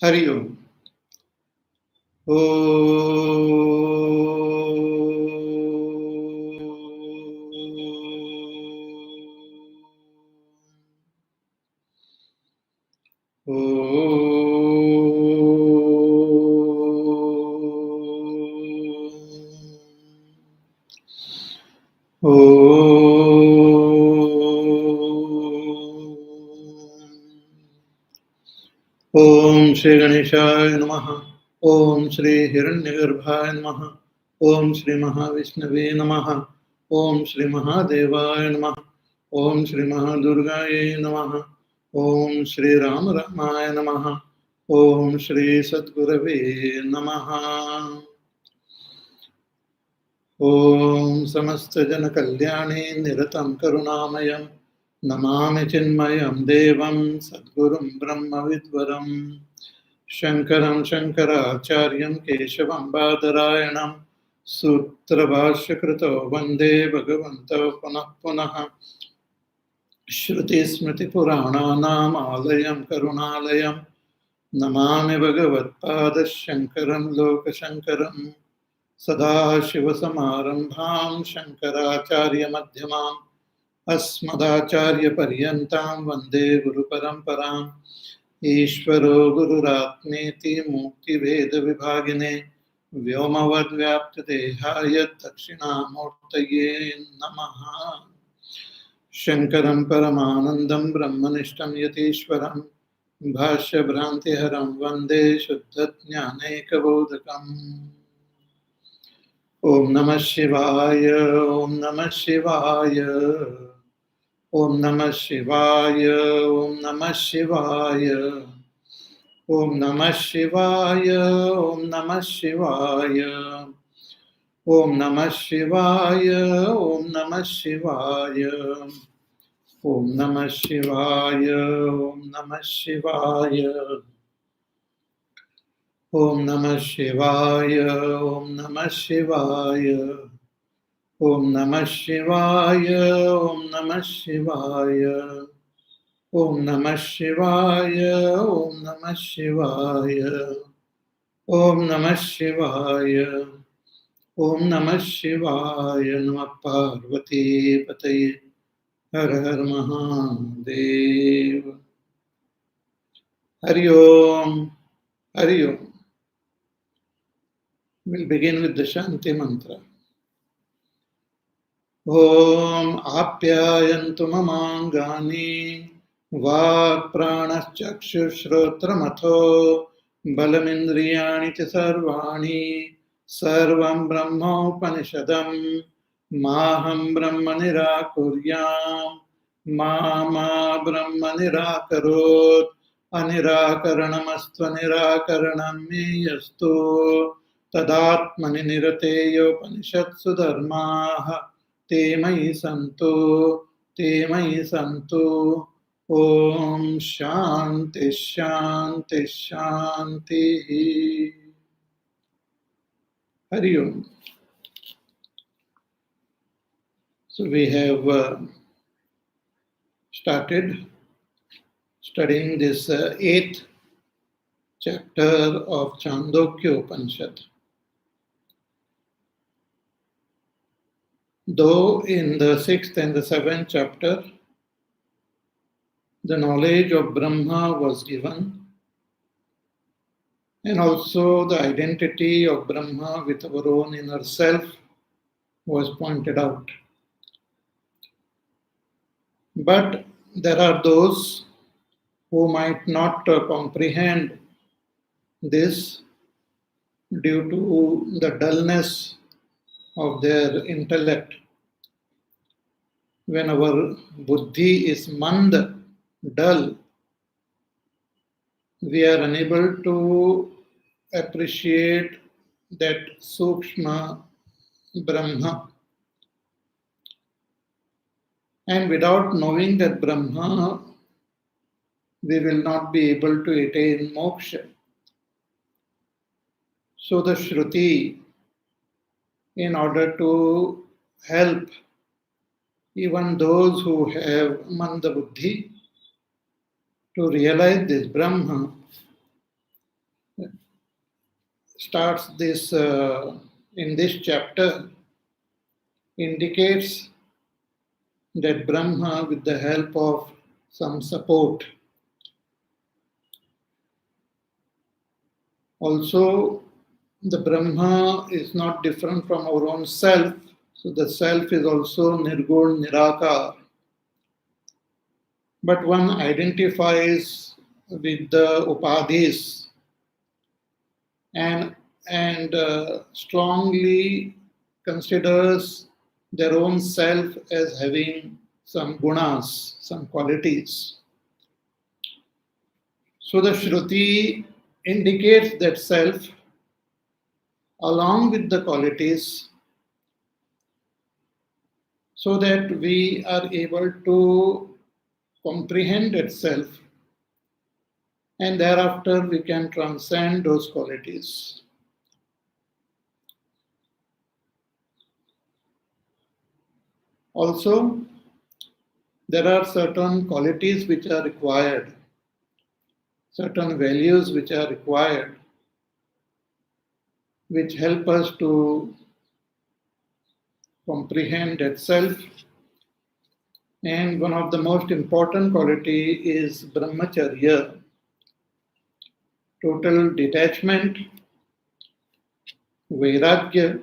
Hari Om. Om Shri Ganeshaya Namaha. Om Shri Hiranyagarbhaya Namaha. Om Shri Mahavishnave Namaha. Om Shri Mahadevaya Namaha. Om Shri Mahadurgaye Namaha. Om Shri Ram Ramaya Namaha. Om Shri Sadgurave Namaha. Om Samasta Jana Kalyani Niratam Karunamaya Namami Chinmayam Devam Sadgurum Brahma Vidvaram Shankaram Shankaracharyam Keshavam Badarayanam Sutra Bhashyakrito Vande Bhagavanto Punah Punah Shruti Smriti Purananam Alayam Karunalayam Namami Bhagavatpada Shankaram Lokashankaram Sadashivasamarambham Shankaracharya Madhyamam Asmadacharya Paryantam Vande Guru Paramparam Ishvaro Gururatmeti Mukti Veda Vibhagine Vyomavad Vyaptadehaya Dakshinamurtaye Namaha Shankaram Paramanandam Brahmanishtam Yatishwaram Bhashya Bhrantiharam Vande Shuddhatnyanekabodhakam Om Namah Shivaya, Om Namah Shivaya, Om Namah Shivaya, Om Namah Shivaya, Om Namah Shivaya, Om Namah Shivaya, Om Namah Shivaya, Om Namah Shivaya, Om Namah Shivaya, Om Namah Shivaya. Om Namah Shivaya, Om Namah Shivaya, Om Namah Shivaya, Om Namah Shivaya, Om Namah Shivaya, Om Namah Shivaya, Om Namah Shivaya, Om Namah Shivaya, Namah Parvati Pataye, Har Har Mahadev. Hari Om, Hari Om. We'll begin with the Shanti mantra. Om Apyayantu Mamangani Vak Pranaschakshushrotramatho Balamindriyani Cha Sarvani Sarvam Brahma Upanishadam Maham Brahma Nirakuryam Mama Brahma Nirakarot Anirakaranamastva Nirakaranam Yastu Tadatmani Nirateyo Upanishatsu Dharmaha Te Mayi Santo, Te Mayi Santo, Om Shanti Shanti Shanti. Hari Om. So we have started studying this eighth chapter of Chandogya Upanishad. Though in the sixth and the seventh chapter, the knowledge of Brahma was given, and also the identity of Brahma with our own inner self was pointed out. But there are those who might not comprehend this due to the dullness of their intellect. When our buddhi is mand, dull, we are unable to appreciate that Sukshma Brahma. And without knowing that Brahma, we will not be able to attain moksha. So the Shruti, in order to help even those who have manda buddhi to realize this Brahma, starts this in this chapter indicates that Brahma, with the help of some support, also the Brahma is not different from our own self. So the self is also Nirgun, Nirakar. But one identifies with the upadhis and strongly considers their own self as having some gunas, some qualities. So the Shruti indicates that self along with the qualities so that we are able to comprehend itself and thereafter we can transcend those qualities. Also, there are certain qualities which are required, certain values which are required, which help us to comprehend itself. And one of the most important quality is brahmacharya, total detachment, vairagya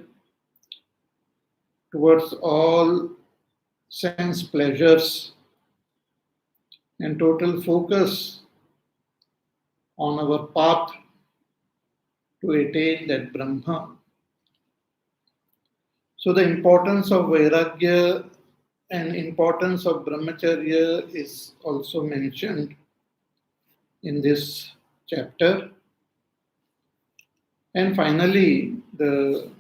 towards all sense pleasures, and total focus on our path to attain that Brahma. So the importance of vairagya and importance of brahmacharya is also mentioned in this chapter. And finally, the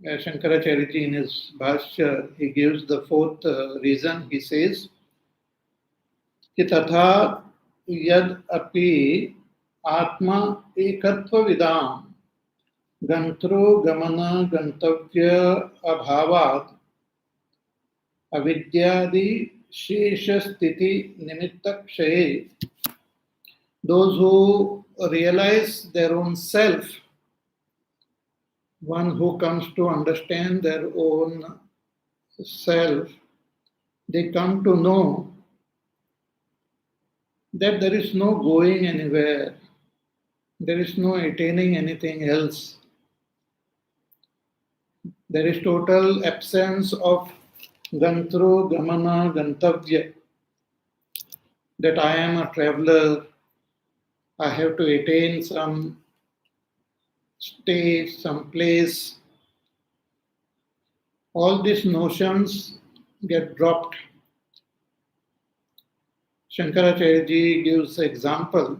Shankaracharya in his Bhashya, he gives the fourth reason. He says, कि तथा यद अपि आत्मा एकत्व विदाम गंत्रो गमन गंतव्य अभावात् avidyadi shesha sthiti nimitta kshaye. Those who realize their own self, one who comes to understand their own self, they come to know that there is no going anywhere, there is no attaining anything else. There is total absence of gantro, gamana, gantavya, that I am a traveler, I have to attain some stage, some place. All these notions get dropped. Shankaracharya ji gives example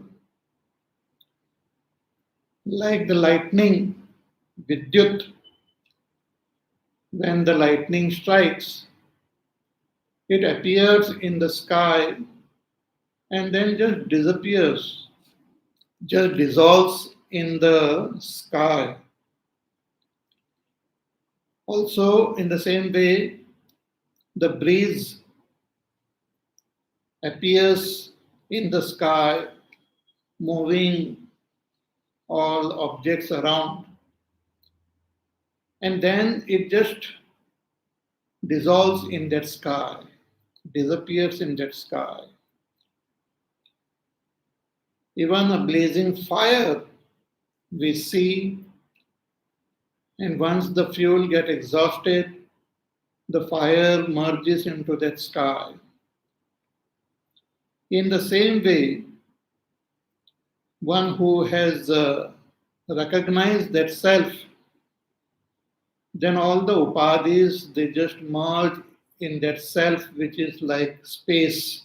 like the lightning, vidyut. When the lightning strikes, it appears in the sky and then just disappears, just dissolves in the sky. Also, in the same way, the breeze appears in the sky, moving all objects around, and then it just dissolves in that sky, disappears in that sky. Even a blazing fire we see, and once the fuel gets exhausted, the fire merges into that sky. In the same way, one who has recognized that self, then all the upadhis, they just merge in that self, which is like space,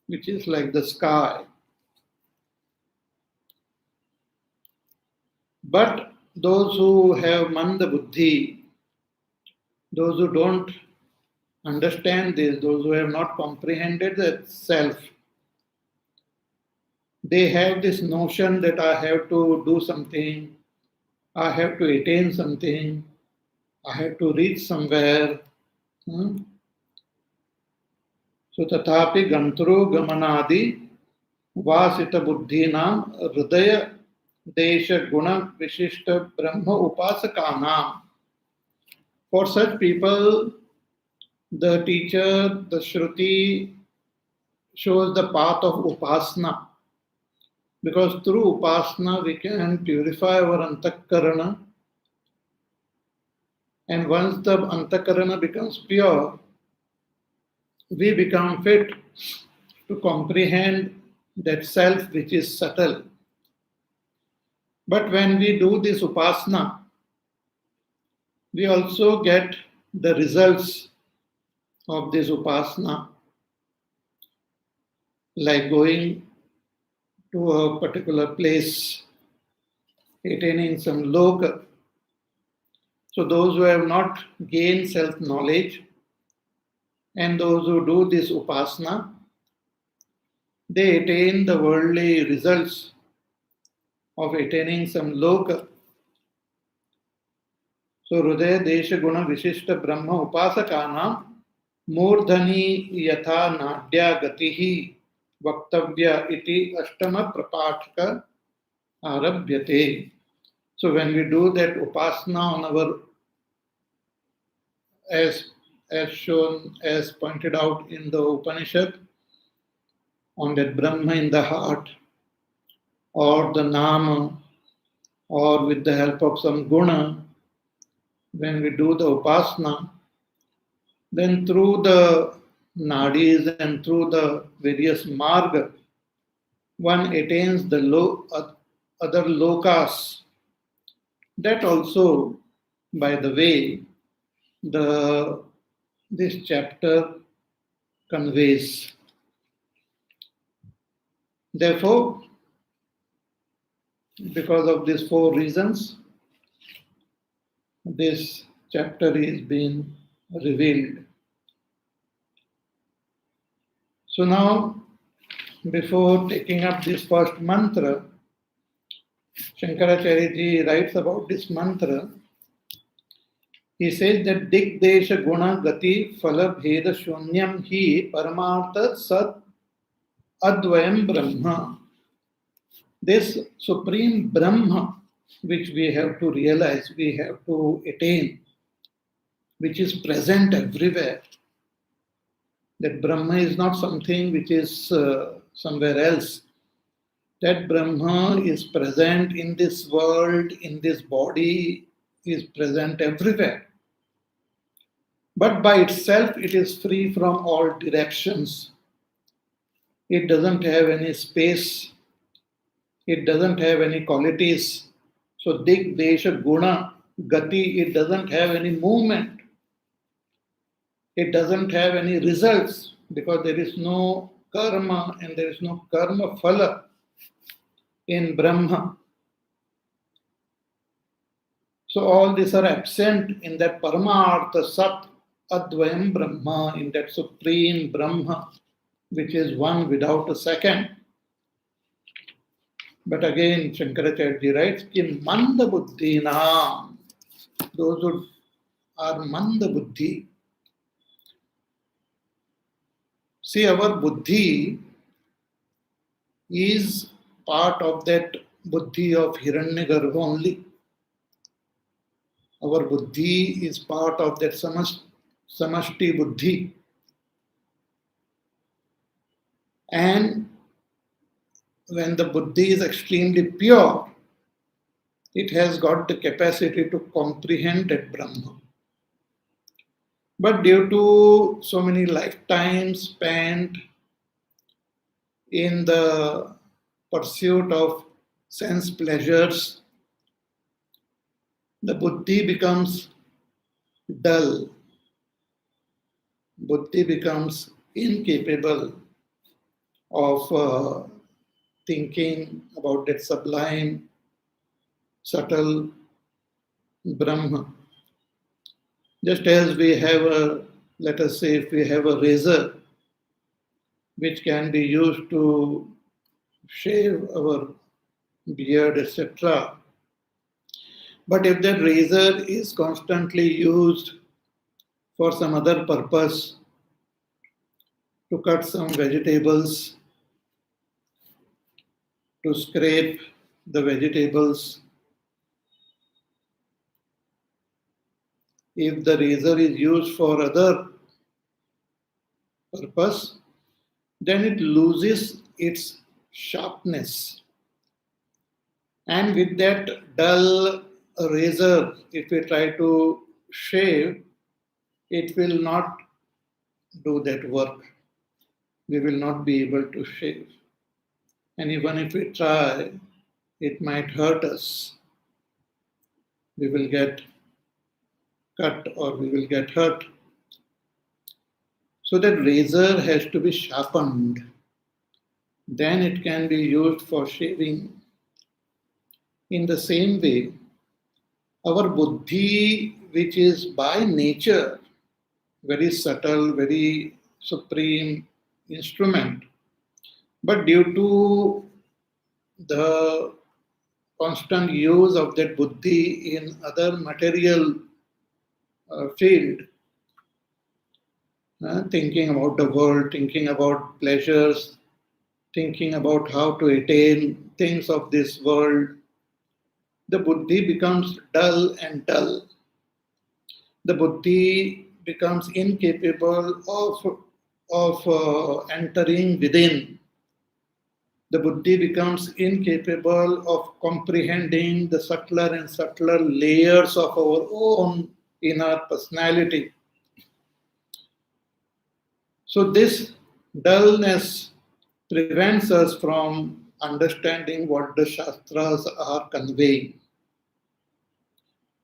which is like the sky. But those who have manda buddhi, those who don't understand this, those who have not comprehended that self, they have this notion that I have to do something, I have to attain something, I have to reach somewhere. So tathapi gantro gamanadi vasita buddhinam hridaya Desha Guna Vishishta Brahma Upasakanam. For such people, the teacher, the Shruti, shows the path of Upasana. Because through Upasana, we can purify our Antakarana. And once the Antakarana becomes pure, we become fit to comprehend that self which is subtle. But when we do this Upasana, we also get the results of this Upasana, like going to a particular place, attaining some loka. So those who have not gained self-knowledge and those who do this upasana, they attain the worldly results of attaining some loka. So Hridaya Desha Guna Vishishta Brahma Upasakanam Murdhani Yatha Nadya Gatihi Vaktavya Iti Ashtama Prapataka Arabhyate. So when we do that upasana on our, as shown, as pointed out in the Upanishad, on that Brahma in the heart, or the Nama, or with the help of some guna, when we do the upasana, then through the nadis and through the various marga, one attains the other lokas. That also, by the way, this chapter conveys. Therefore, because of these four reasons, this chapter is being revealed. So now, before taking up this first mantra, Shankaracharya ji writes about this mantra. He says that Digdesha Guna Gati Phala Bheda Shunyam Hi Paramartha Sat Advayam Brahma. This supreme Brahma, which we have to realize, we have to attain, which is present everywhere. That Brahma is not something which is somewhere else. That Brahma is present in this world, in this body, is present everywhere. But by itself, it is free from all directions. It doesn't have any space. It doesn't have any qualities. So Dig, Desha, Guna, Gati, it doesn't have any movement. It doesn't have any results because there is no karma and there is no karma phala in Brahma. So all these are absent in that Paramartha Sat Advayam Brahma, in that supreme Brahma, which is one without a second. But again, Shankaracharya writes, Ki Manda Buddhinam, those who are Manda Buddhi. See, our Buddhi is part of that Buddhi of Hiranyagarbha only. Our Buddhi is part of that Samashti Buddhi. And when the Buddhi is extremely pure, it has got the capacity to comprehend that Brahma. But due to so many lifetimes spent in the pursuit of sense pleasures, the Buddhi becomes dull. Buddhi becomes incapable of thinking about that sublime, subtle Brahma. Just as we have let us say, if we have a razor which can be used to shave our beard, etc. But if that razor is constantly used for some other purpose, to cut some vegetables, to scrape the vegetables. If the razor is used for other purpose, then it loses its sharpness. And with that dull razor, if we try to shave, it will not do that work. We will not be able to shave. And even if we try, it might hurt us. We will get cut or we will get hurt. So that razor has to be sharpened. Then it can be used for shaving. In the same way, our buddhi, which is by nature very subtle, very supreme instrument, but due to the constant use of that buddhi in other material field, thinking about the world, thinking about pleasures, thinking about how to attain things of this world, the buddhi becomes dull and dull. The buddhi becomes incapable of entering within. The buddhi becomes incapable of comprehending the subtler and subtler layers of our own inner personality. So this dullness prevents us from understanding what the Shastras are conveying.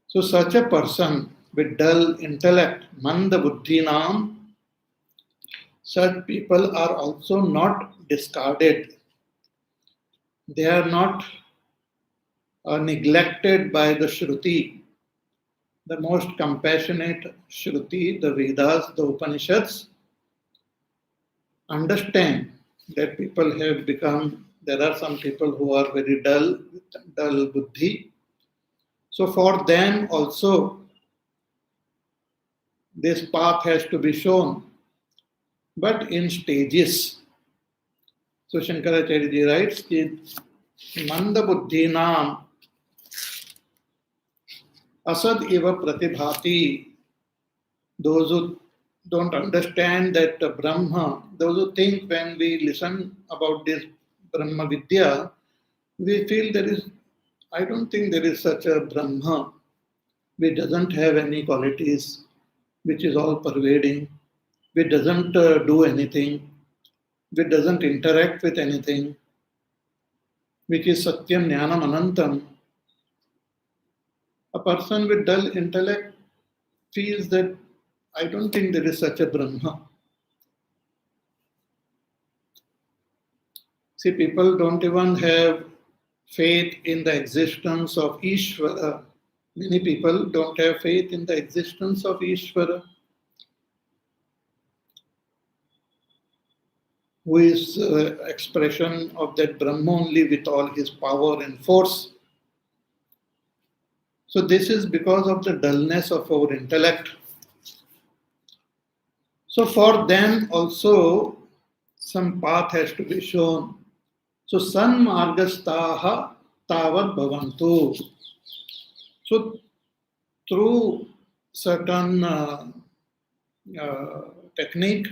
So such a person with dull intellect, manda buddhinam, such people are also not discarded. They are not neglected by the Shruti, the most compassionate Shruti, the Vedas, the Upanishads. Understand that people have become, there are some people who are very dull, dull buddhi. So for them also, this path has to be shown, but in stages. So Shankaracharya ji writes, Manda buddhinam asad eva pratibhati. Those who don't understand that Brahma, those who think when we listen about this Brahma Vidya, we feel I don't think there is such a Brahma which doesn't have any qualities, which is all pervading, which doesn't do anything, which doesn't interact with anything, which is Satyam Jnanam Anantam. A person with dull intellect feels that I don't think there is such a Brahma. See, people don't even have faith in the existence of Ishvara. Many people don't have faith in the existence of Ishvara, who is expression of that Brahma only with all his power and force. So this is because of the dullness of our intellect. So for them also some path has to be shown. So sanmargastaha tavad bhavantu. So through certain technique,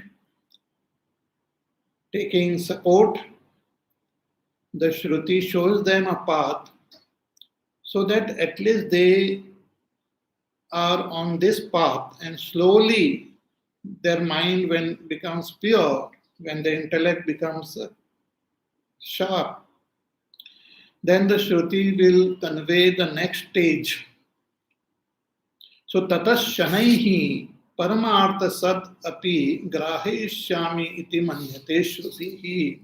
taking support, the Shruti shows them a path so that at least they are on this path, and slowly their mind, when becomes pure, when the intellect becomes sharp, then the Shruti will convey the next stage. So tatas shanaihi paramartha sat api graheshyami iti manyate Shrutihi.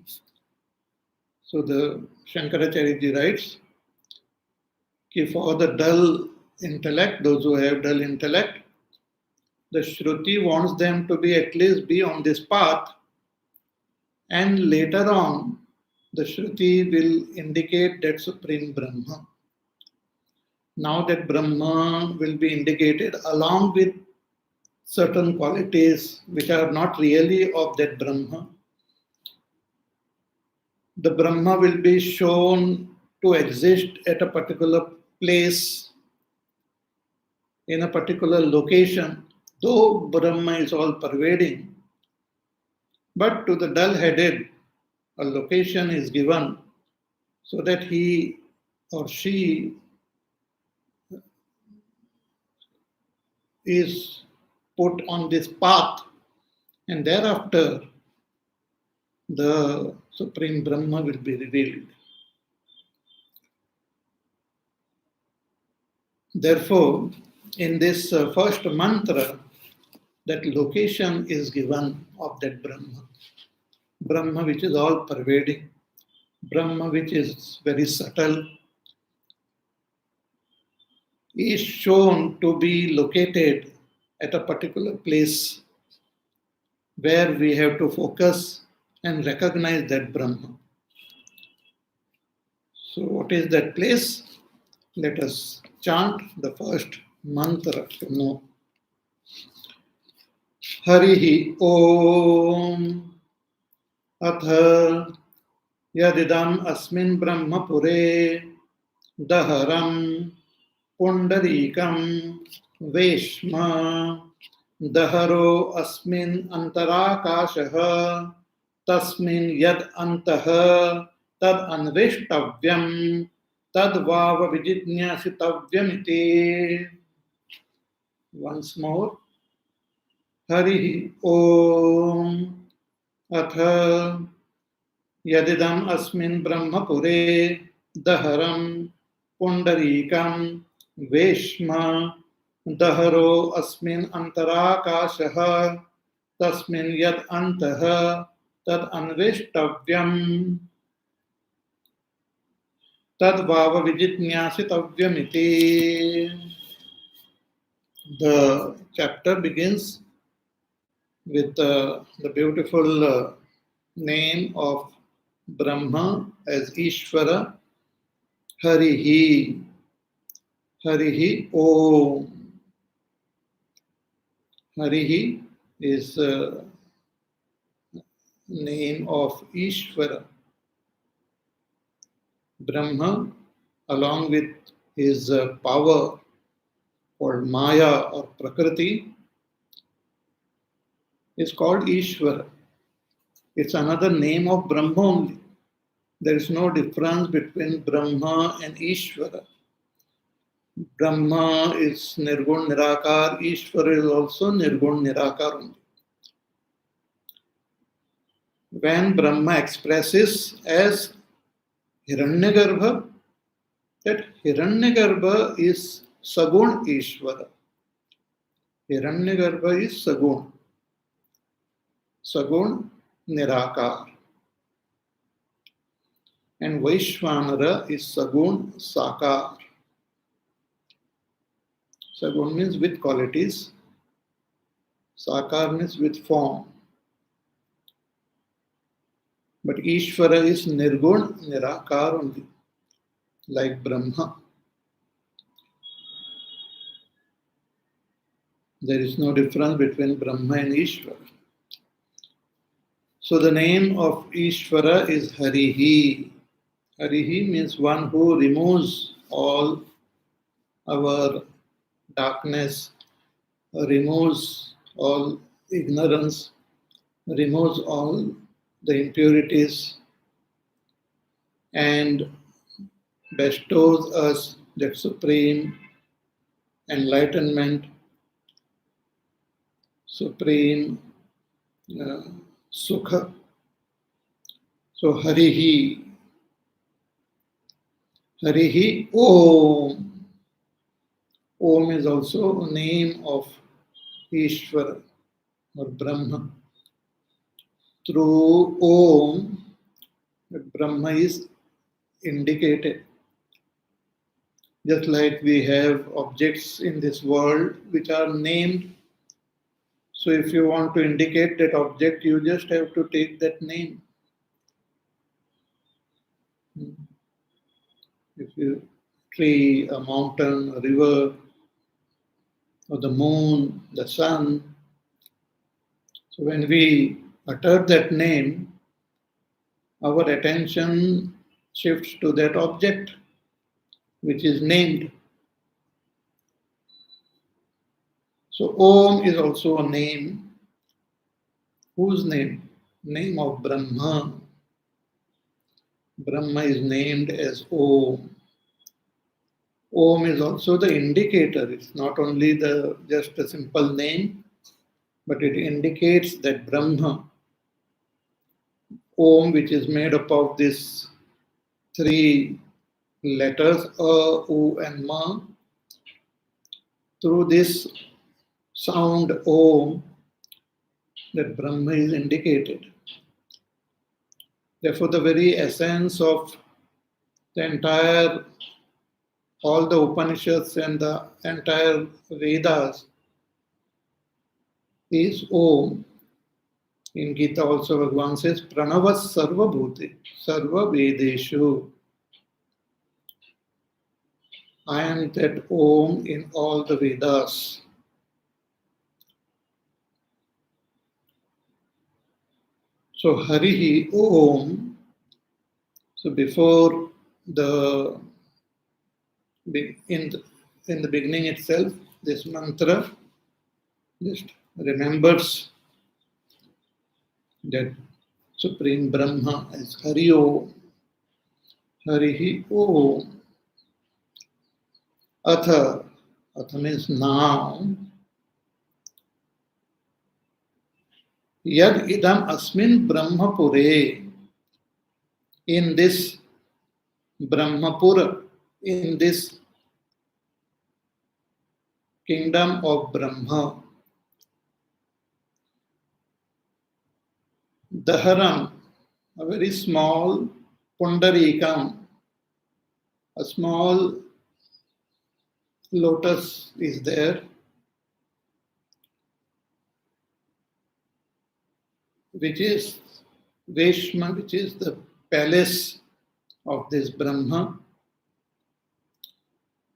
So the Shankaracharya ji writes, for the dull intellect, those who have dull intellect, the Shruti wants them to be at least be on this path, and later on the Shruti will indicate that Supreme Brahma. Now that Brahma will be indicated along with certain qualities which are not really of that Brahma. The Brahma will be shown to exist at a particular place, in a particular location, though Brahma is all pervading, but to the dull-headed, a location is given so that he or she is put on this path, and thereafter the Supreme Brahma will be revealed. Therefore, in this first mantra, that location is given of that Brahma. Brahma which is all pervading, Brahma which is very subtle, is shown to be located at a particular place where we have to focus and recognize that Brahma. So, what is that place? Let us chant the first mantra to know. Harihi Om Atha Yadidam Asmin Brahmapure Daharam Pundarikam Veshma Daharo Asmin Antarakashaha Tasmin Yad Antaha Tad Anveshtavyam Tad Vava Vijitnyasitavyamiti. Once more. Harihi Om Atha Yadidam Asmin Brahmapure Daharam Pundarikam Veshma Daharo Asmin Antarakashaha Tasmin Yad Antaha Tad Anveshtavyam Tad Vava Vijitnyasitavyamiti. The chapter begins with the beautiful name of Brahma as Ishvara, Harihi, Harihi Om. Harihi is the name of Ishvara. Brahma, along with his power called Maya or Prakriti, is called Ishvara. It's another name of Brahma only. There is no difference between Brahma and Ishvara. Brahma is Nirgun Nirakar, Ishvara is also Nirgun Nirakar only. When Brahma expresses as Hiranyagarbha, that Hiranyagarbha is Sagun Ishvara. Hiranyagarbha is Sagun. Sagun Nirakar. And Vaishvanara is Sagun Sakar. Sagun means with qualities. Sakar means with form. But Ishvara is Nirgun Nirakar only, like Brahma. There is no difference between Brahma and Ishvara. So the name of Ishvara is Harihi. Harihi means one who removes all our darkness, removes all ignorance, removes all the impurities, and bestows us that supreme enlightenment, supreme Sukha. So Harihi, Harihi Om. Om is also a name of Ishvara or Brahma. Through Om, Brahma is indicated. Just like we have objects in this world which are named. So if you want to indicate that object, you just have to take that name. If you tree, a mountain, a river, or the moon, the sun. So when we utter that name, our attention shifts to that object which is named. So Om is also a name. Whose name? Name of Brahma. Brahma is named as Om. Om is also the indicator. It's not only just a simple name, but it indicates that Brahma, Om, which is made up of these three letters, A, U, and Ma. Through this sound Om, that Brahma is indicated. Therefore, the very essence of all the Upanishads and the entire Vedas is Om. In Gita also Bhagavan says, Pranavas Sarva Bhuti, Sarva Vedeshu. I am that Om in all the Vedas. So Harihi Om. So before in the beginning itself, this mantra just remembers that Supreme Brahma as Hari Om. Harihi Om. Atha. Atha means now. Yad idam asmin Brahmapure. In this Brahmapura, in this kingdom of Brahma, Daharam, a very small Pundarikam, a small lotus is there, which is Veshma, which is the palace of this Brahma.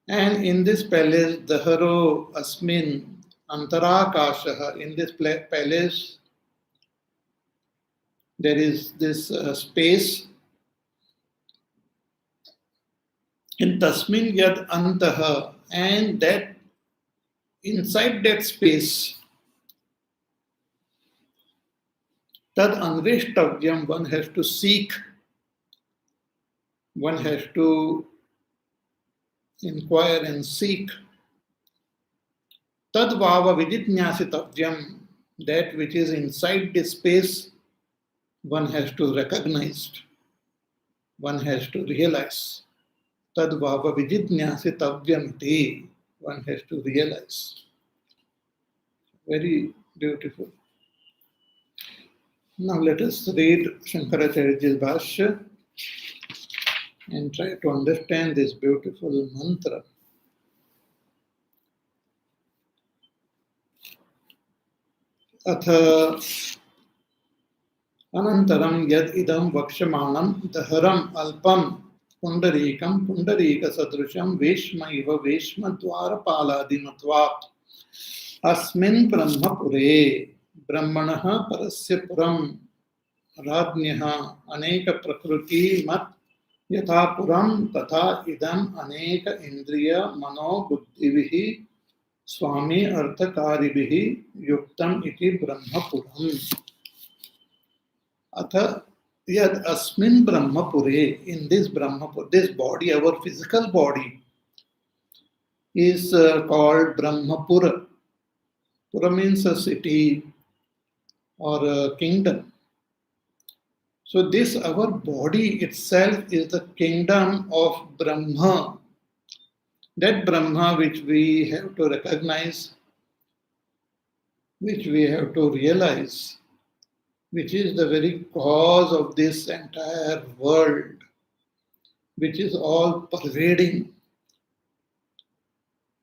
And in this palace, Daharo Asmin Antarakashaha, in this palace, there is this space. In Tasmin Yad Antaha, and that inside that space, Tad Anveshtavyam, one has to seek, one has to inquire and seek. Tad Vava Viditnyasitavyam, that which is inside this space, one has to recognize, one has to realize. Tad Vava Viditnyasitavyam te, one has to realize. Very beautiful. Now let us read Shankaracharya's Bhashya and try to understand this beautiful mantra. Atha anantaram yad idam vakshamanam daharam alpam pundarikam pundarika sadrusham veshma iva veshma dwarapaladimatvat asmin brahmapure brahmanaha parasya puram radnyaha aneka prakriti mat yatha puram tatha idam aneka indriya mano buddhivihi Swami Arthakaribihi Yuktam iti Brahmapuram. Atha yad asmin Brahmapure, in this Brahmapura, this body, our physical body, is called Brahmapura. Pura means a city or a kingdom. So this, our body itself, is the kingdom of Brahma. That Brahma which we have to recognize, which we have to realize, which is the very cause of this entire world, which is all pervading,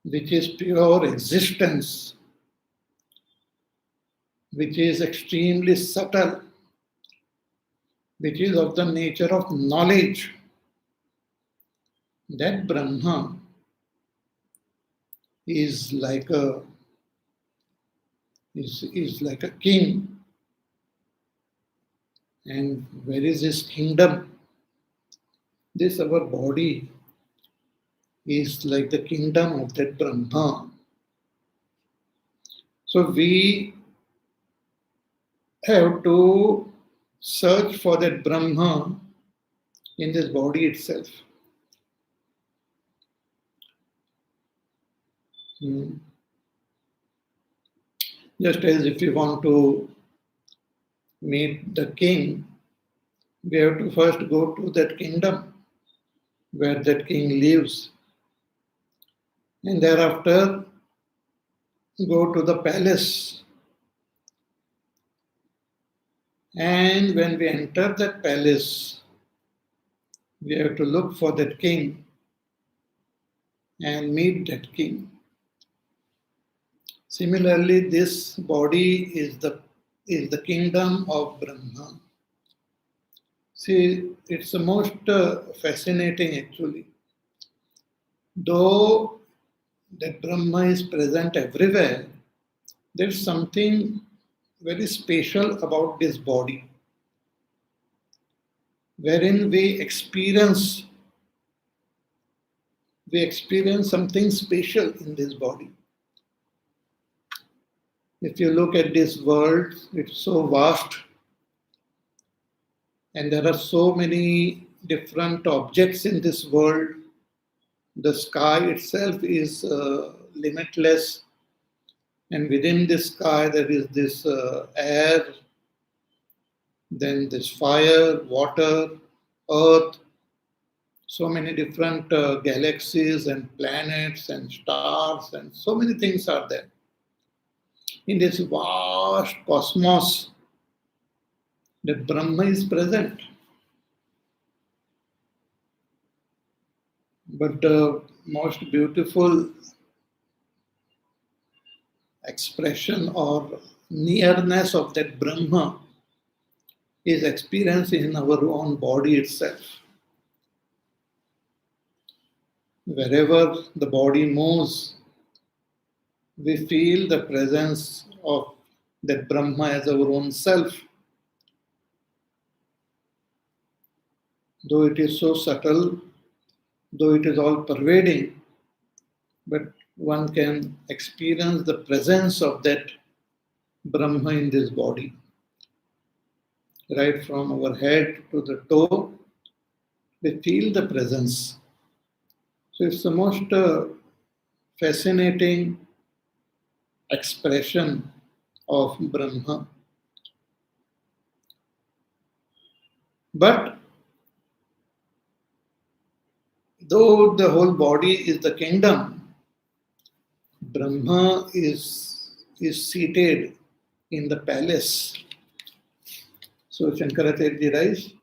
which is pure existence, which is extremely subtle, which is of the nature of knowledge. That Brahma is like a king. And where is his kingdom? This our body is like the kingdom of that Brahma. So we have to search for that Brahma in this body itself. Hmm. Just as if you want to meet the king, we have to first go to that kingdom where that king lives, and thereafter go to the palace. And when we enter that palace, we have to look for that king and meet that king. Similarly, this body is the kingdom of Brahma. See, it's the most fascinating actually. Though that Brahma is present everywhere, there's something very special about this body, wherein we experience something special in this body. If you look at this world, it's so vast, and there are so many different objects in this world. The sky itself is limitless, and within this sky there is this air, then this fire, water, earth, so many different galaxies and planets and stars, and so many things are there. In this vast cosmos, the Brahma is present. But the most beautiful expression or nearness of that Brahma is experienced in our own body itself. Wherever the body moves, we feel the presence of that Brahma as our own self. Though it is so subtle, though it is all pervading, but one can experience the presence of that Brahma in this body. Right from our head to the toe, we feel the presence. So it's the most fascinating expression of Brahma. But though the whole body is the kingdom, Brahma is seated in the palace. So Shankaracharya writes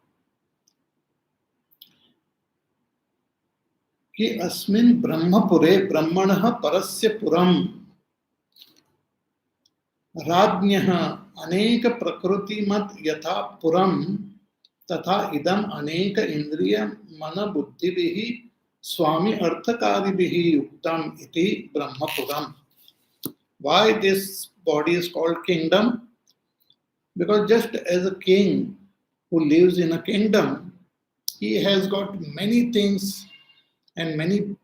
कि अस्मिन् ब्रह्मपुरे ब्रह्मणः परस्य पुरम् राज्ञः अनेक प्रकृतिमत् यथा पुरं तथा इदम् अनेक इंद्रिय मन बुद्धिभिः स्वामी अर्थकारिभिः युक्तम् इति ब्रह्मपुरम्. Why this body is called kingdom? Because just as a king who lives in a kingdom, he has got many things and many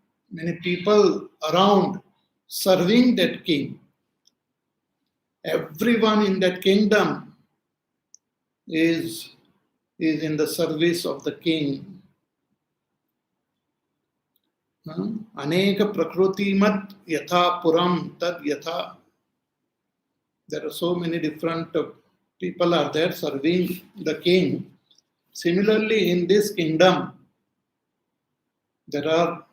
people around serving that king. Everyone in that kingdom is in the service of the king. Aneka prakriti mat yatha puram tad yatha. There are so many different people are there serving the king. Similarly, in this kingdom, there are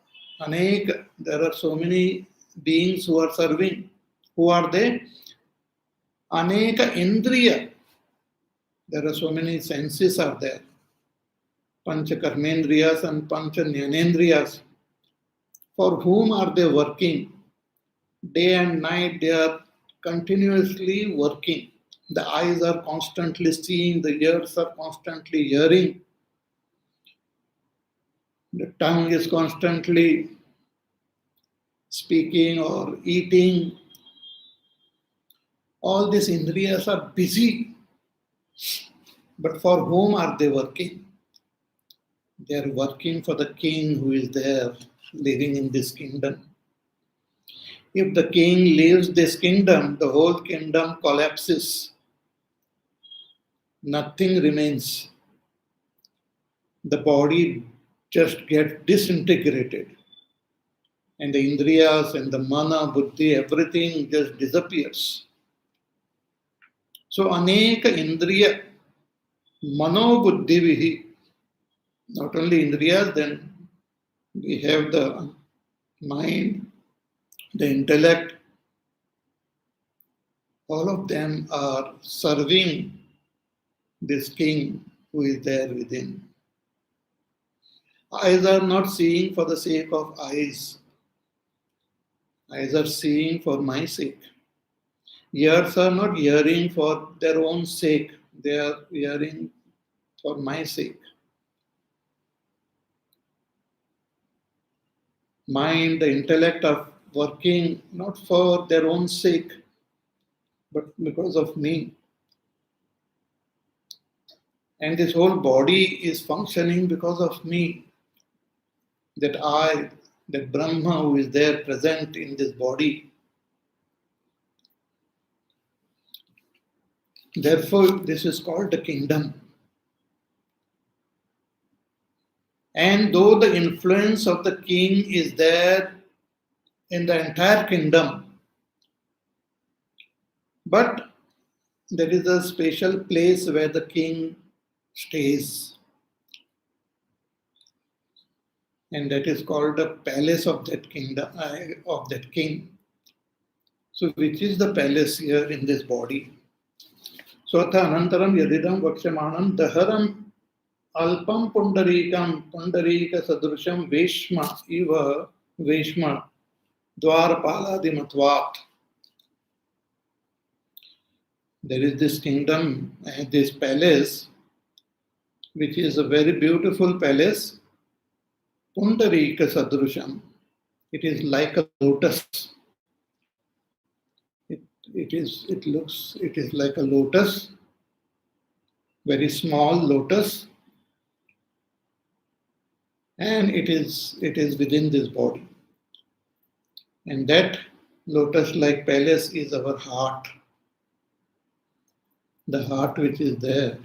so many beings who are serving. Who are they? Aneka indriya. There are so many senses are there. Pancha karmendriyas and pancha jnanendriyas. For whom are they working? Day and night they are continuously working. The eyes are constantly seeing, the ears are constantly hearing. The tongue is constantly speaking or eating. All these indriyas are busy. But for whom are they working? They are working for the king who is there living in this kingdom. If the king leaves this kingdom, the whole kingdom collapses. Nothing remains. The body just gets disintegrated. And the indriyas and the mana, buddhi, everything just disappears. So, aneka indriya, mano buddhi vihi, not only indriyas, then we have the mind, the intellect, all of them are serving this king who is there within. Eyes are not seeing for the sake of eyes. Eyes are seeing for my sake. Ears are not hearing for their own sake. They are hearing for my sake. Mind, the intellect are working not for their own sake, but because of me. And this whole body is functioning because of me. That I, that Brahma who is there present in this body. Therefore, this is called the kingdom. And though the influence of the king is there in the entire kingdom, but there is a special place where the king stays. And that is called the palace of that kingdom, of that king. So, which is the palace here in this body? So, atha anantaram yadidam vakshamanam daharam alpam pundarikam pundarika sadrusham veshma iva veshma dwarpaladimatvat. There is this kingdom, this palace, which is a very beautiful palace, pundarika sadrusham. It is like a lotus. It is like a lotus, very small lotus, and it is within this body. And that lotus-like palace is our heart. The heart which is there,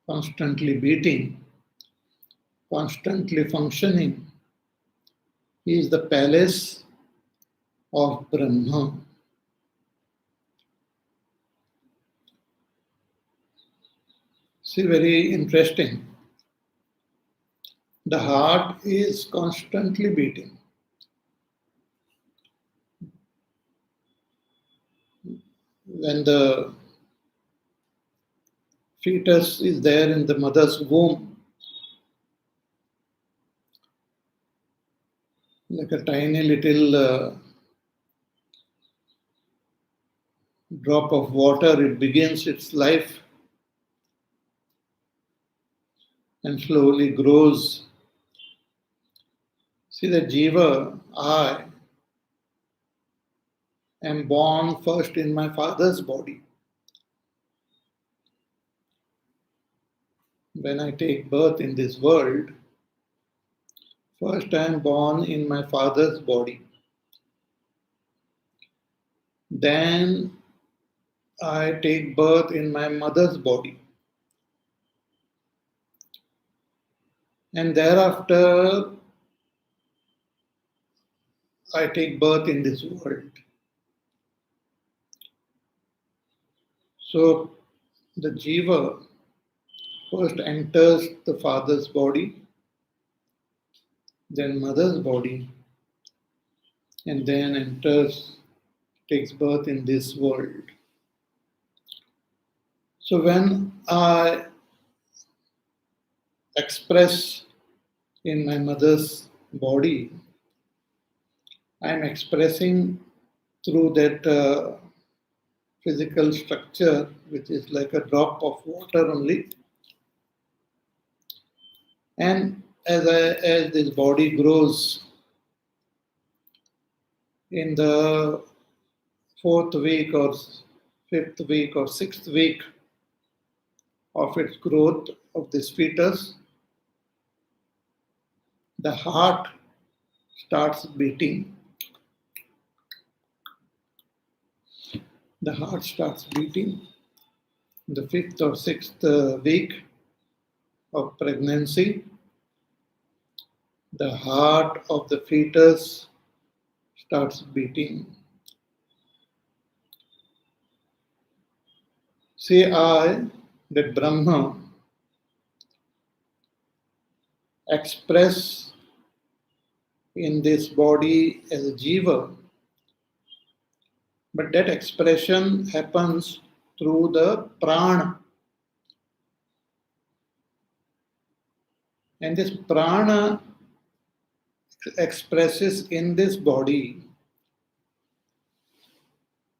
constantly beating, constantly functioning, is the palace of Brahma. See, very interesting. The heart is constantly beating. When the fetus is there in the mother's womb, like a tiny little drop of water, it begins its life and slowly grows. See, the jiva, I am born first in my father's body. When I take birth in this world, first I am born in my father's body. Then I take birth in my mother's body. And thereafter, I take birth in this world. So, the jiva first enters the father's body, then mother's body, and then takes birth in this world. So when I express in my mother's body, I am expressing through that physical structure, which is like a drop of water only. And as this body grows, in the 4th week or 5th week or 6th week of its growth of this fetus, the heart starts beating. The heart starts beating. In the 5th or 6th week of pregnancy, the heart of the fetus starts beating. See, I, that Brahma, express in this body as a jiva, but that expression happens through the prana. And this prana expresses in this body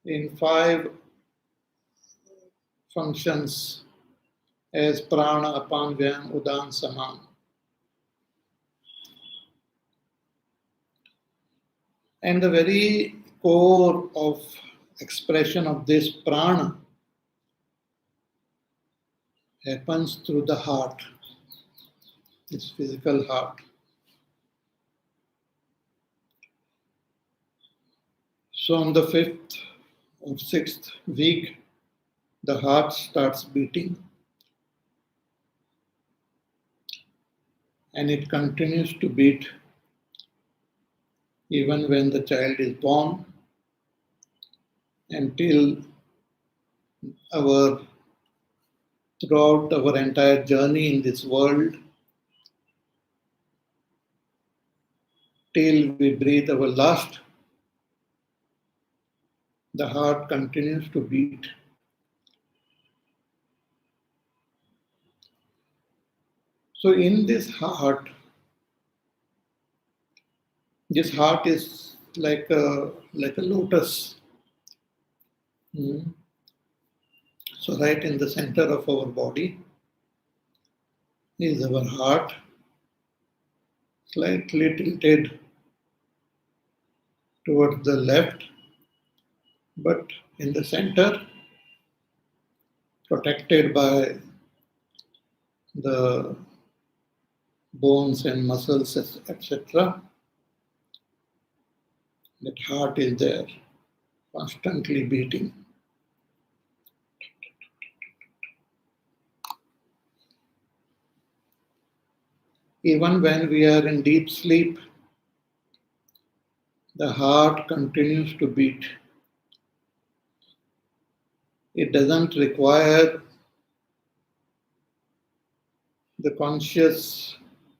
in 5 functions as prana, apan, vyam, udan, saman. And the very core of expression of this prana happens through the heart, this physical heart. So on the 5th or 6th week, the heart starts beating, and it continues to beat even when the child is born until throughout our entire journey in this world, till we breathe our last, the heart continues to beat. So in this heart is like a lotus. So right in the center of our body is our heart, slightly tilted towards the left, but in the center, protected by the bones and muscles, etc. That heart is there, constantly beating. Even when we are in deep sleep, the heart continues to beat. It doesn't require the conscious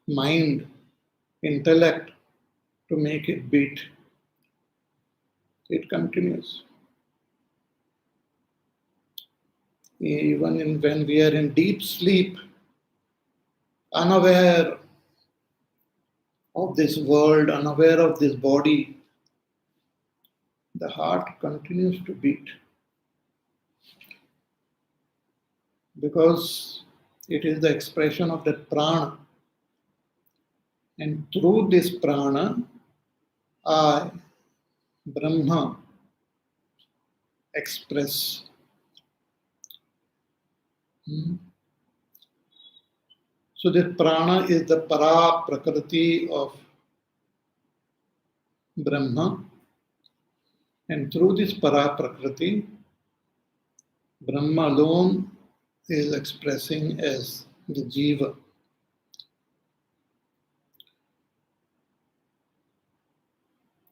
mind, intellect to make it beat. It continues. Even when we are in deep sleep, unaware of this world, unaware of this body, the heart continues to beat. Because it is the expression of that prana. And through this prana, I, Brahma, express. So this prana is the para prakriti of Brahma. And through this para prakriti, Brahma alone is expressing as the jiva.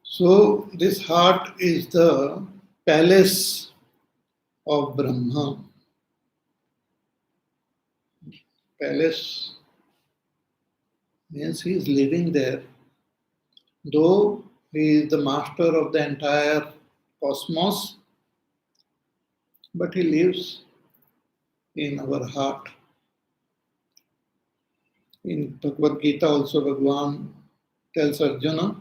So this heart is the palace of Brahma. Palace means he is living there. Though he is the master of the entire cosmos, but he lives in our heart. In Bhagavad Gita also Bhagavan tells Arjuna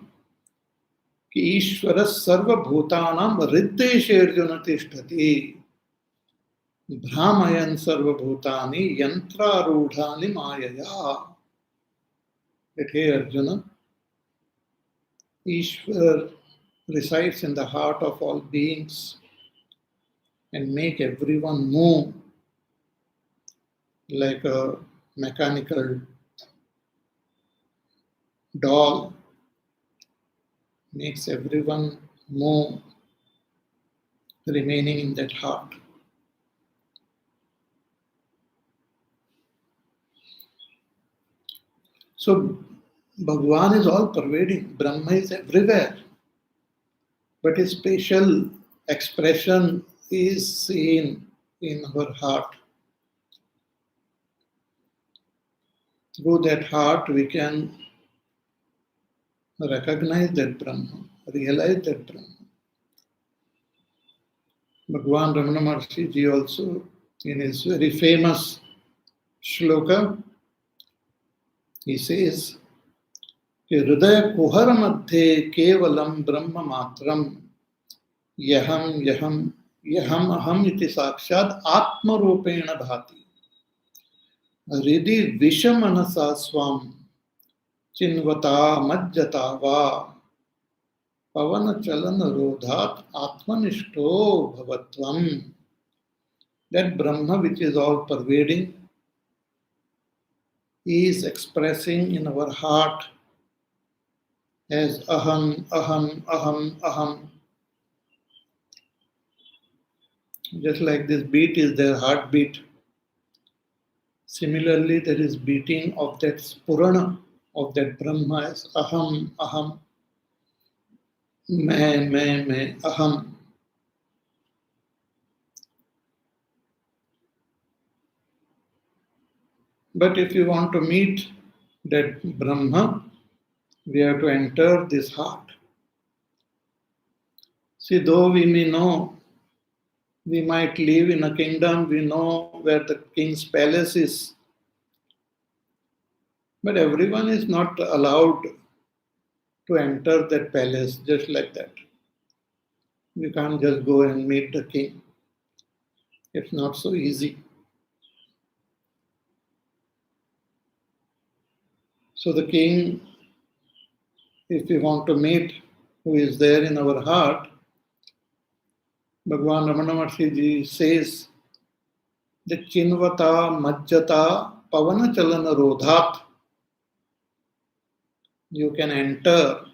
कि ईश्वर सर्वभूतानां हृद्देशे अर्जुन तिष्ठति भ्रामयन् सर्वभूतानि यंत्रारूढ़ानि मायया. That hey Arjuna, Ishwar resides in the heart of all beings and make everyone move like a mechanical doll makes everyone move, remaining in that heart. So Bhagwan is all pervading, Brahma is everywhere, but his special expression is seen in our heart. Through that heart, we can recognize that Brahma, realize that Brahma. Bhagwan Ramana Maharshi ji also, in his very famous shloka, he says, कि हृदय कुहर मध्ये केवलम ब्रह्म मात्रम यहम यहम यहम अहम इति साक्षात आत्मरूपेण भाति हृदि विषमनसा स्वाम चिन्वता मज्जता वा पवन चलन रोधात आत्मनिष्ठो भवत्वम. That Brahma which is all pervading is expressing in our heart as aham, aham, aham, aham. Just like this beat is their heartbeat. Similarly, there is beating of that spurana, of that Brahma as aham, aham, मैं, aham. But if you want to meet that Brahma, we have to enter this heart. See, though we may know, we might live in a kingdom, we know where the king's palace is, but everyone is not allowed to enter that palace just like that. You can't just go and meet the king. It's not so easy. So the king, if we want to meet, who is there in our heart, Bhagwan Ramana Maharshi ji says that Chinvata Majjata Pavana Chalana Rodhat, you can enter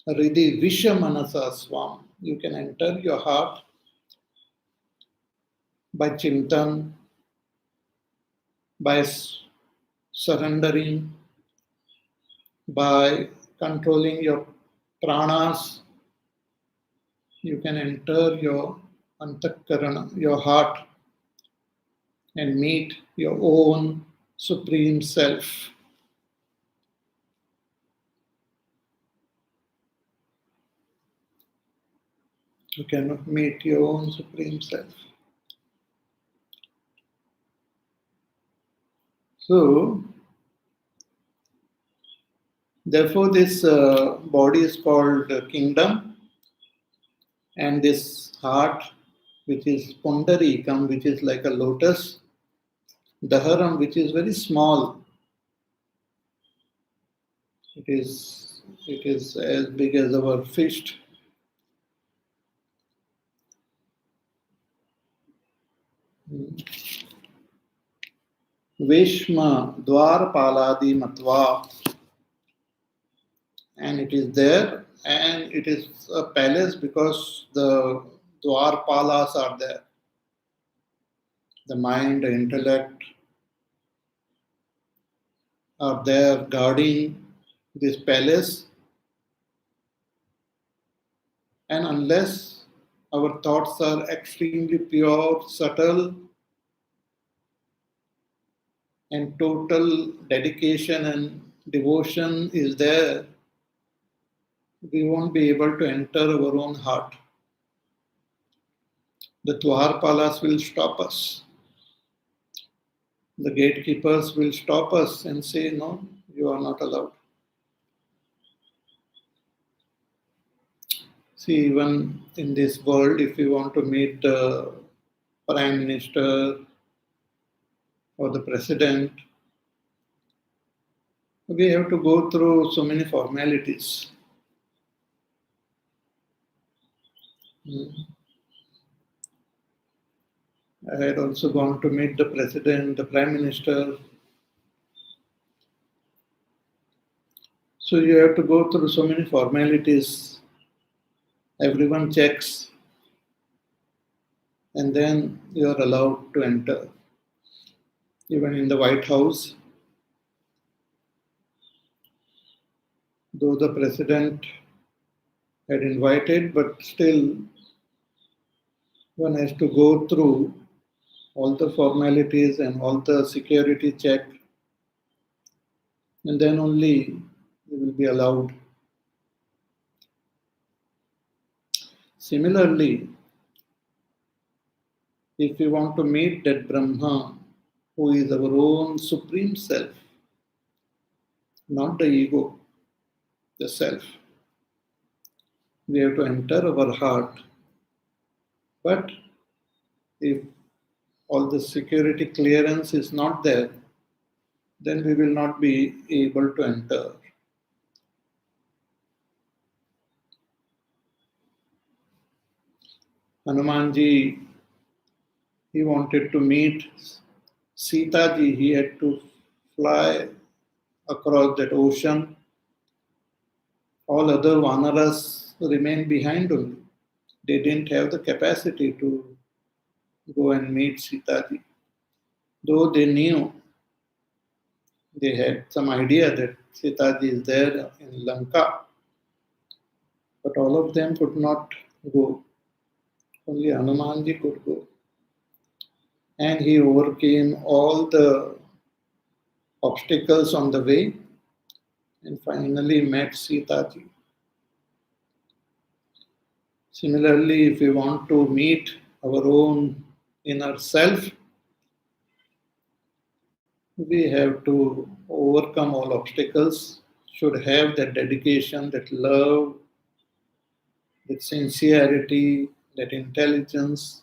Ridhi Vishamanasa Swam. You can enter your heart by Chintan, by surrendering, by controlling your pranas. You can enter your antakarana, your heart, and meet your own supreme self. You cannot meet your own supreme self. So, therefore, this body is called kingdom, and this heart, which is Pundarikam, which is like a lotus, Daharam, which is very small. It is as big as our fist. Veshma Dwarpaladi Matva, and it is there, and it is a palace because the Dwarpalas are there. The mind, the intellect are there guarding this palace, and unless our thoughts are extremely pure, subtle, and total dedication and devotion is there, we won't be able to enter our own heart. The Dwarpalas will stop us. The gatekeepers will stop us and say, no, you are not allowed. See, even in this world, if you want to meet the Prime Minister or the President, we have to go through so many formalities. I had also gone to meet the President, the Prime Minister. So you have to go through so many formalities. Everyone checks, and then you are allowed to enter. Even in the White House, though the president had invited, but still one has to go through all the formalities and all the security check, and then only you will be allowed. Similarly, if we want to meet that Brahma, who is our own supreme self, not the ego, the self, we have to enter our heart. But if all the security clearance is not there, then we will not be able to enter. Hanumanji, he wanted to meet Sita ji, he had to fly across that ocean. All other Vanaras remained behind only. They didn't have the capacity to go and meet Sita ji. Though they knew, they had some idea that Sita ji is there in Lanka, but all of them could not go. Only Hanumanji could go. And he overcame all the obstacles on the way and finally met Sita ji. Similarly, if we want to meet our own inner self, we have to overcome all obstacles, should have that dedication, that love, that sincerity, that intelligence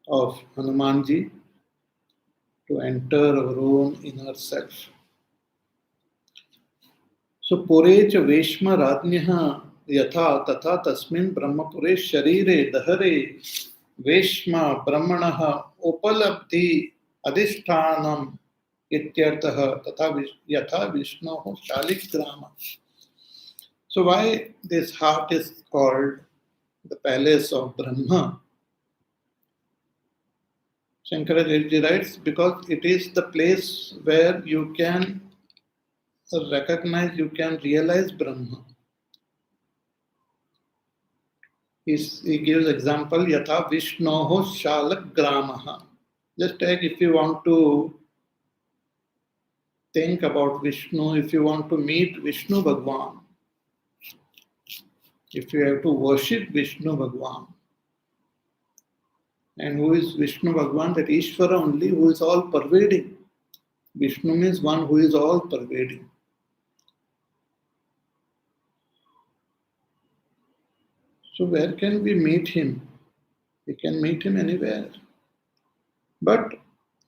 of Hanumanji to enter our own inner self. So, Pure cha Veshma Radnyaha Yatha Tatha Tasmin Brahmapure Sharire Dahare Veshma Brahmanaha Upalabdhi Adhishthanam Ityartaha Tatha Yatha Vishnoho Shaligrama. So, why this heart is called the palace of Brahma? Shankaracharya writes, because it is the place where you can recognize, you can realize Brahma. He gives example, Yatha Vishnoho Shalagramaha. Just take if you want to think about Vishnu, if you want to meet Vishnu Bhagwan, if you have to worship Vishnu Bhagwan. And who is Vishnu Bhagwan? That Ishvara only, who is all pervading. Vishnu means one who is all pervading. So where can we meet him? We can meet him anywhere. But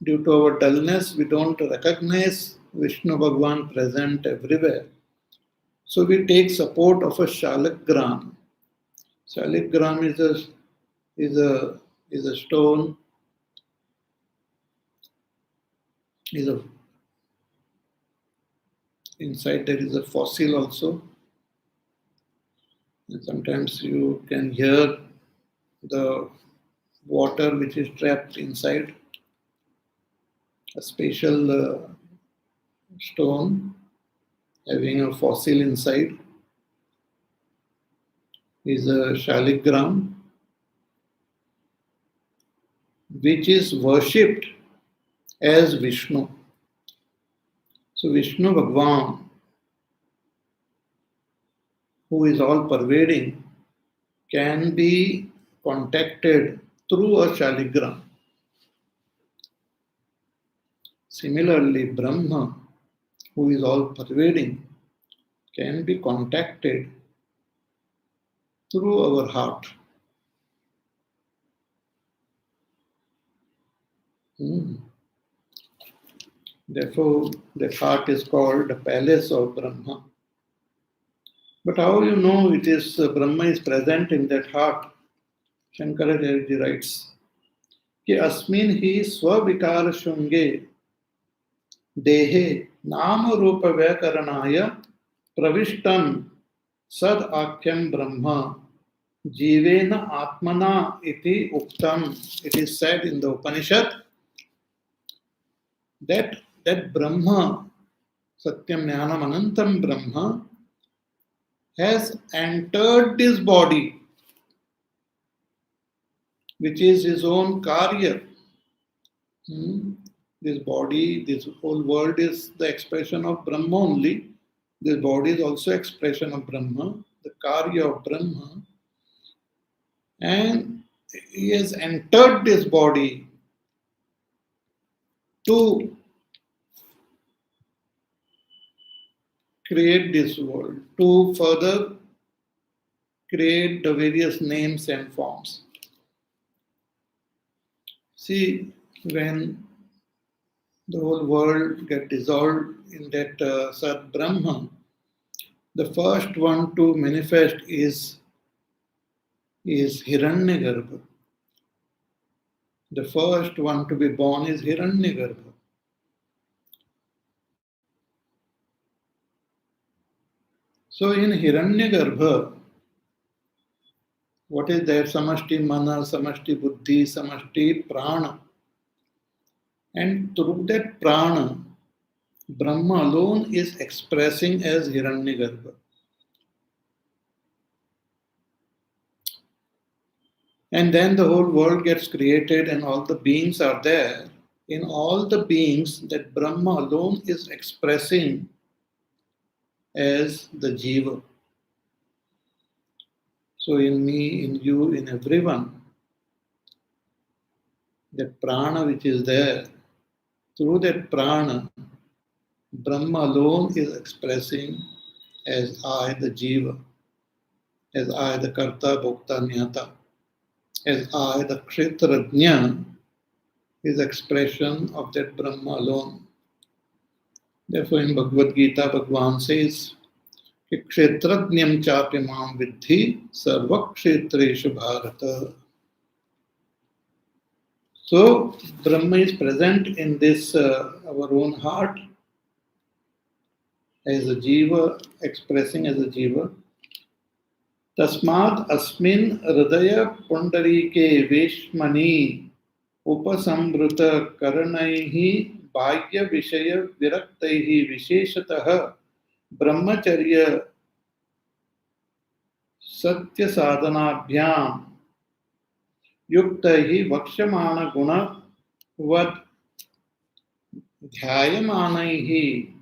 due to our dullness, we don't recognize Vishnu Bhagwan present everywhere. So we take support of a Shalagram. Shalagram is a stone, inside there is a fossil also. And sometimes you can hear the water which is trapped inside. A special stone having a fossil inside is a Shaligram, which is worshipped as Vishnu. So Vishnu Bhagwan, who is all pervading, can be contacted through a Shaligram. Similarly, Brahma, who is all pervading, can be contacted through our heart. Therefore, the heart is called the palace of Brahma. But how you know it is Brahma is present in that heart? Shankaracharya writes, कि अस्मिन् हि स्वविकार शृंगे Dehe Nama Rupa Vyakaranaya Pravishtam Sad Akyam Brahma Jivena Atmana iti Uktam. It is said in the Upanishad that Brahma, Satyam Jnanam Anantam Brahma, has entered this body, which is his own karya. This body, this whole world is the expression of Brahma only. This body is also expression of Brahma, the karya of Brahma. And he has entered this body to create this world, to further create the various names and forms. See, when the whole world get dissolved in that Sat Brahma, the first one to manifest is Hiranyagarbha. The first one to be born is Hiranyagarbha. So in Hiranyagarbha, what is there? Samashti Mana, Samashti Buddhi, Samashti Prana. And through that Prana, Brahma alone is expressing as Hiranyagarbha. And then the whole world gets created and all the beings are there. In all the beings, that Brahma alone is expressing as the Jiva. So in me, in you, in everyone, that prana which is there, through that prana, Brahma alone is expressing as I, the Jiva, as I, the Karta, Bhokta, Nyata, as I, the Kshetrajna, is expression of that Brahma alone. Therefore, in Bhagavad Gita, Bhagavan says, Kshetrajnam chapi mam vidhi sarva kshetreshu bharata. So, Brahma is present in this our own heart as a Jiva, expressing as a Jiva. Tasmad asmin hridaya pundarike veshmani upasambrita karanaihi bhagya vishaya viraktaihi visheshatah brahmacharya satya sadhanabhyam yuktaihi vakshamana guna vad ध्यायमानैः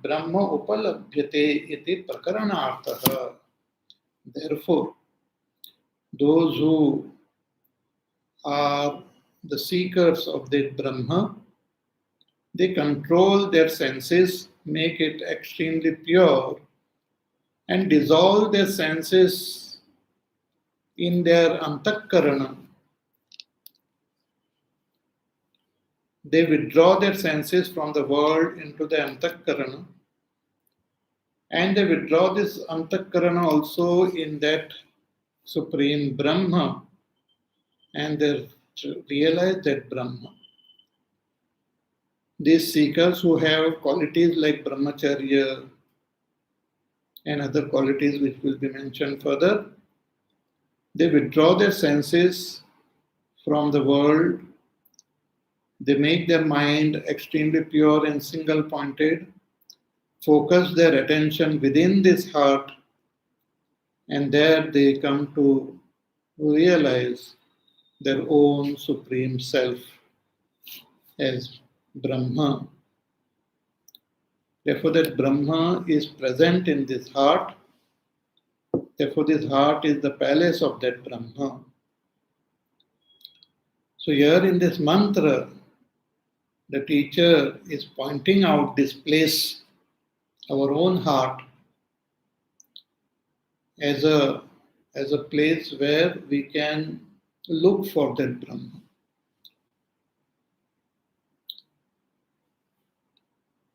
ब्रह्म उपलभ्यते इति प्रकरणार्थः. Therefore, those who are the seekers of the Brahma, they control their senses, make it extremely pure, and dissolve their senses in their antakarana. They withdraw their senses from the world into the antakarana, and they withdraw this antakarana also in that supreme Brahma, and they realize that Brahma. These seekers who have qualities like brahmacharya and other qualities which will be mentioned further, they withdraw their senses from the world. They make their mind extremely pure and single-pointed, focus their attention within this heart, and there they come to realize their own supreme self as Brahma. Therefore, that Brahma is present in this heart. Therefore, this heart is the palace of that Brahma. So here in this mantra, the teacher is pointing out this place, our own heart, as a place where we can look for that Brahma.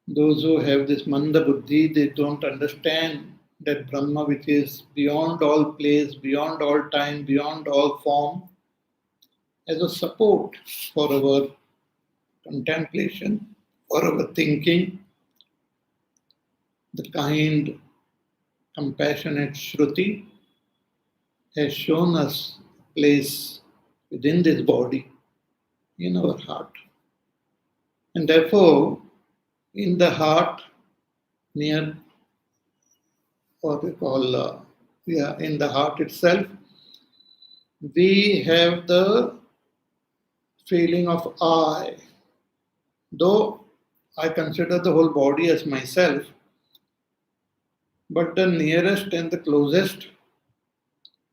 Those who have this manda buddhi, they don't understand that Brahma which is beyond all place, beyond all time, beyond all form, as a support for our contemplation, for our thinking, The kind, compassionate Shruti has shown us place within this body, in our heart. And therefore, in the heart, near what we call, in the heart itself, we have the feeling of I. Though I consider the whole body as myself, but the nearest and the closest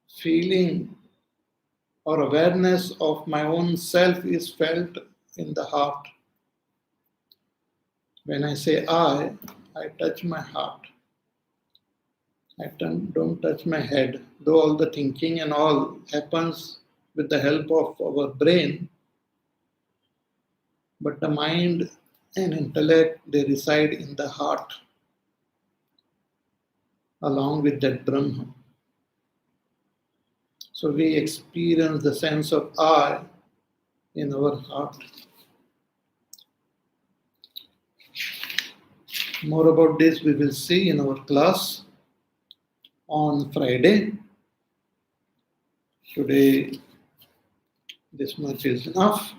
feeling or awareness of my own self is felt in the heart. When I say I touch my heart. I don't touch my head. Though all the thinking and all happens with the help of our brain, but the mind and intellect, they reside in the heart along with that Brahman. So we experience the sense of I in our heart. More about this we will see in our class on Friday. Today, this much is enough.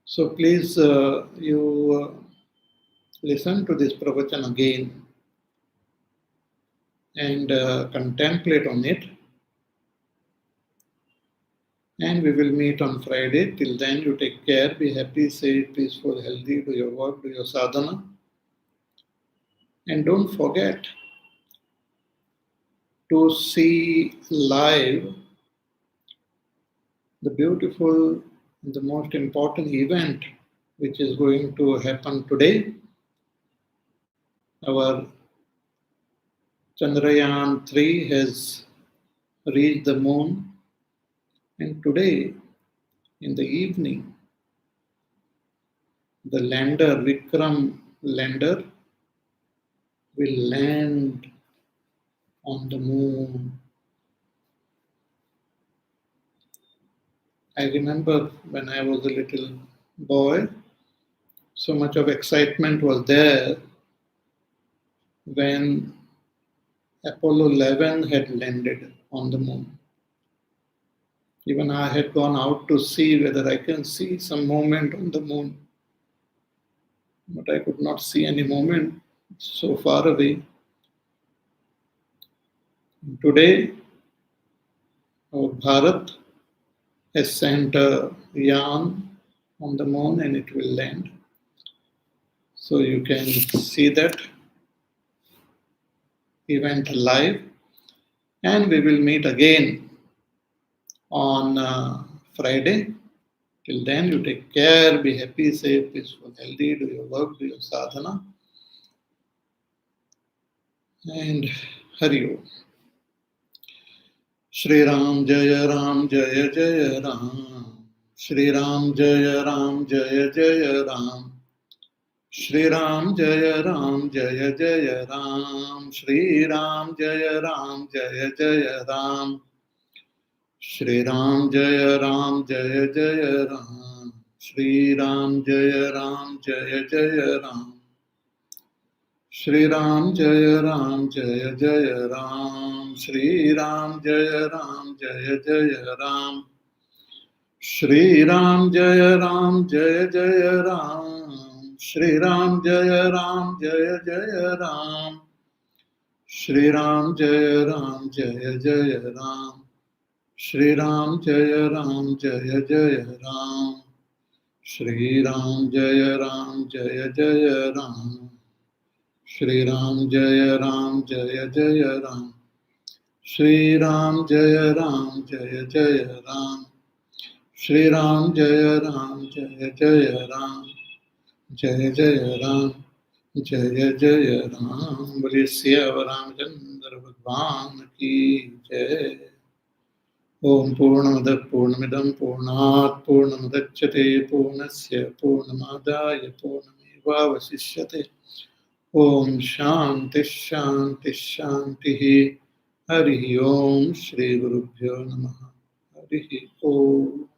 So please, you listen to this pravachan again and contemplate on it. And we will meet on Friday. Till then, you take care, be happy, safe, peaceful, healthy, do your work, do your sadhana. And don't forget to see live the beautiful and the most important event which is going to happen today. Our Chandrayaan 3 has reached the moon, and today in the evening, the lander, Vikram lander, will land on the moon. I remember when I was a little boy, so much of excitement was there when Apollo 11 had landed on the moon. Even I had gone out to see whether I can see some movement on the moon. But I could not see any movement so far away. Today, our Bharat has sent a yarn on the moon and it will land. So you can see that event live. And we will meet again on Friday. Till then, you take care, be happy, safe, peaceful, healthy, do your work, do your sadhana. And Hari Om. Shri Ram Jaya Ram Jaya Jaya Ram. Shri Ram Jaya Ram Jaya Jaya Ram. Shri Ram Jaya Ram Jaya Jaya Ram. Shri Ram Jaya Ram Jaya Jaya Ram. Shri Ram Jaya Ram Jaya Jaya Ram. Shri Ram Jaya Ram Jaya Jaya Ram. Shri Ram Jaya Ram Jaya Jaya Ram. Shri Ram Jaya Ram Jaya Jaya Ram. Shri Ram Jaya Ram Jaya Jaya Ram. Shri Ram Jaya Ram Jaya Jaya Ram. Shri Ram Jaya Ram Jaya Jaya Ram. Shri Ram Jaya Ram Jaya Jaya Ram. Shri Ram Jaya Ram Jaya Jaya Ram. Shri Ram Jaya Ram Jaya Jaya Ram. Shri Ram Jaya Ram Jaya Jaya Ram. Shri Ram Jaya Ram Jaya Jaya Ram. Jaya Jaya Ram. Jaya Jaya Ram. Boli Siyavar Ramchandra Bhagwan ki Jai. Om Purnamada Purnamidam Purnat Purnamadachyate Purnasya Purnamadaya Purnamevavasishyate. Om Shanti Shanti Shanti. Hari Om Shri Gurubhyo Namaha. Hari Om.